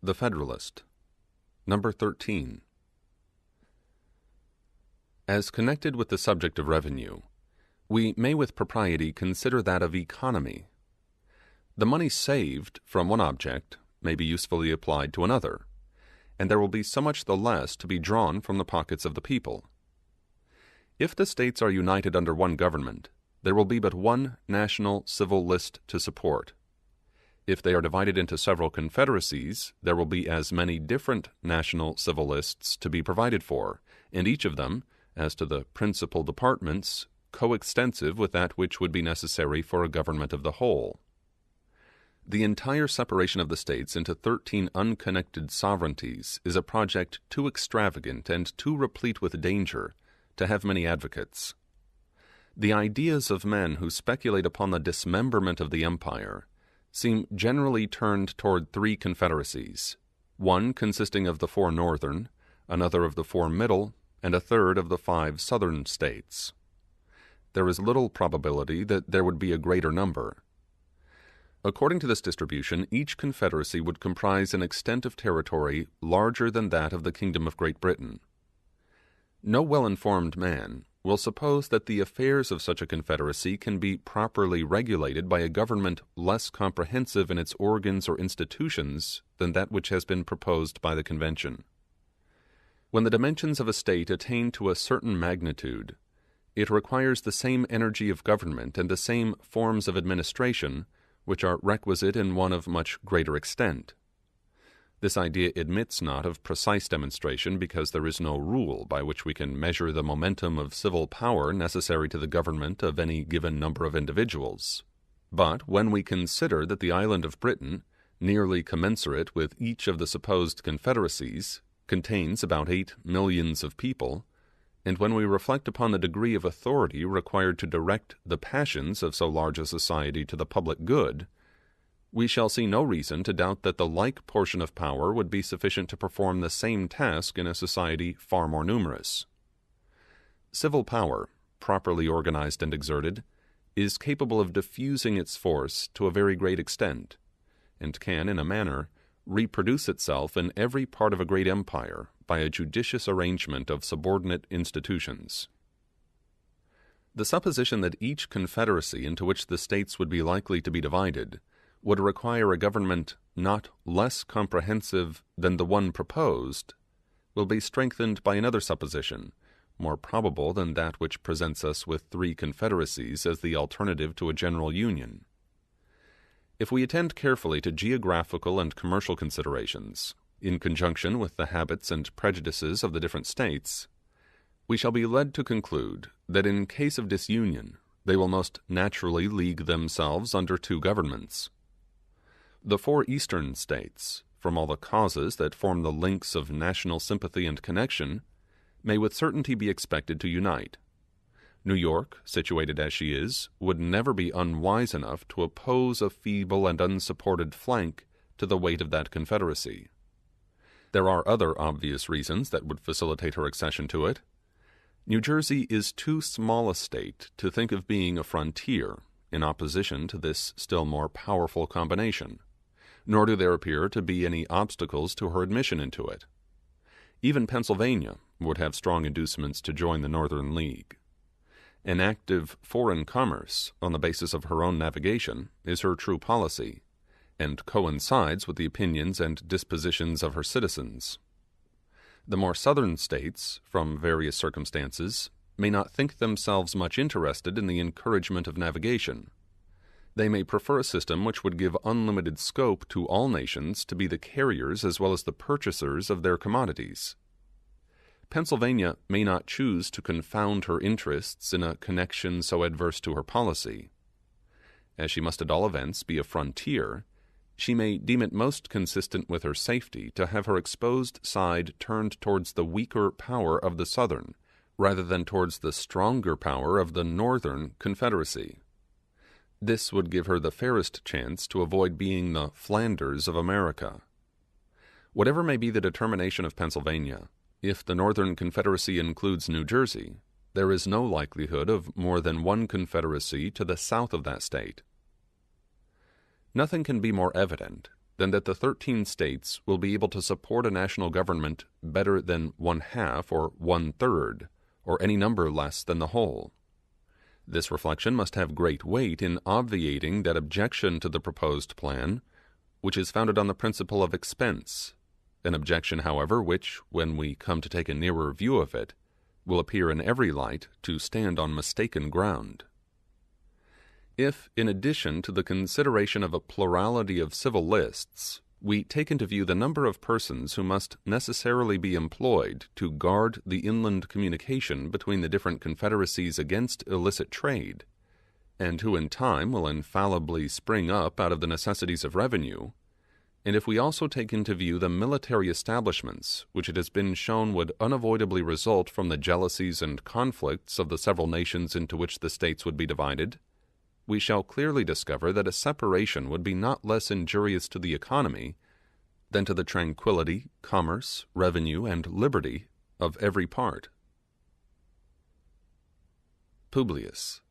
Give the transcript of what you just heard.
The Federalist No.13. As connected with the subject of revenue, we may with propriety consider that of economy. The money saved from one object may be usefully applied to another, and there will be so much the less to be drawn from the pockets of the people. If the states are united under one government, there will be but one national civil list to support. If they are divided into several confederacies, there will be as many different national civil lists to be provided for, and each of them, as to the principal departments, coextensive with that which would be necessary for a government of the whole. The entire separation of the states into 13 unconnected sovereignties is a project too extravagant and too replete with danger to have many advocates. The ideas of men who speculate upon the dismemberment of the empire seem generally turned toward 3 confederacies, one consisting of the 4 northern, another of the 4 middle, and a third of the 5 southern states. There is little probability that there would be a greater number. According to this distribution, each confederacy would comprise an extent of territory larger than that of the Kingdom of Great Britain. No well-informed man will suppose that the affairs of such a confederacy can be properly regulated by a government less comprehensive in its organs or institutions than that which has been proposed by the convention. When the dimensions of a state attain to a certain magnitude, it requires the same energy of government and the same forms of administration which are requisite in one of much greater extent. This idea admits not of precise demonstration because there is no rule by which we can measure the momentum of civil power necessary to the government of any given number of individuals. But when we consider that the island of Britain, nearly commensurate with each of the supposed confederacies, contains about 8 millions of people, and when we reflect upon the degree of authority required to direct the passions of so large a society to the public good, we shall see no reason to doubt that the like portion of power would be sufficient to perform the same task in a society far more numerous. Civil power, properly organized and exerted, is capable of diffusing its force to a very great extent, and can, in a manner, reproduce itself in every part of a great empire by a judicious arrangement of subordinate institutions. The supposition that each confederacy into which the states would be likely to be divided would require a government not less comprehensive than the one proposed will be strengthened by another supposition, more probable than that which presents us with 3 confederacies as the alternative to a general union. If we attend carefully to geographical and commercial considerations, in conjunction with the habits and prejudices of the different states, we shall be led to conclude that in case of disunion they will most naturally league themselves under 2 governments. The 4 eastern states, from all the causes that form the links of national sympathy and connection, may with certainty be expected to unite. New York, situated as she is, would never be unwise enough to oppose a feeble and unsupported flank to the weight of that confederacy. There are other obvious reasons that would facilitate her accession to it. New Jersey is too small a state to think of being a frontier in opposition to this still more powerful combination, nor do there appear to be any obstacles to her admission into it. Even Pennsylvania would have strong inducements to join the Northern League. An active foreign commerce on the basis of her own navigation is her true policy, and coincides with the opinions and dispositions of her citizens. The more southern states, from various circumstances, may not think themselves much interested in the encouragement of navigation. They may prefer a system which would give unlimited scope to all nations to be the carriers as well as the purchasers of their commodities. Pennsylvania may not choose to confound her interests in a connection so adverse to her policy. As she must at all events be a frontier, she may deem it most consistent with her safety to have her exposed side turned towards the weaker power of the southern, rather than towards the stronger power of the northern confederacy. This would give her the fairest chance to avoid being the Flanders of America. Whatever may be the determination of Pennsylvania, if the Northern Confederacy includes New Jersey, there is no likelihood of more than one confederacy to the south of that state. Nothing can be more evident than that the 13 states will be able to support a national government better than one half or one third, or any number less than the whole. This reflection must have great weight in obviating that objection to the proposed plan, which is founded on the principle of expense, an objection, however, which, when we come to take a nearer view of it, will appear in every light to stand on mistaken ground. If, in addition to the consideration of a plurality of civil lists, we take into view the number of persons who must necessarily be employed to guard the inland communication between the different confederacies against illicit trade, and who in time will infallibly spring up out of the necessities of revenue, and if we also take into view the military establishments which it has been shown would unavoidably result from the jealousies and conflicts of the several nations into which the states would be divided, we shall clearly discover that a separation would be not less injurious to the economy than to the tranquillity, commerce, revenue, and liberty of every part. Publius.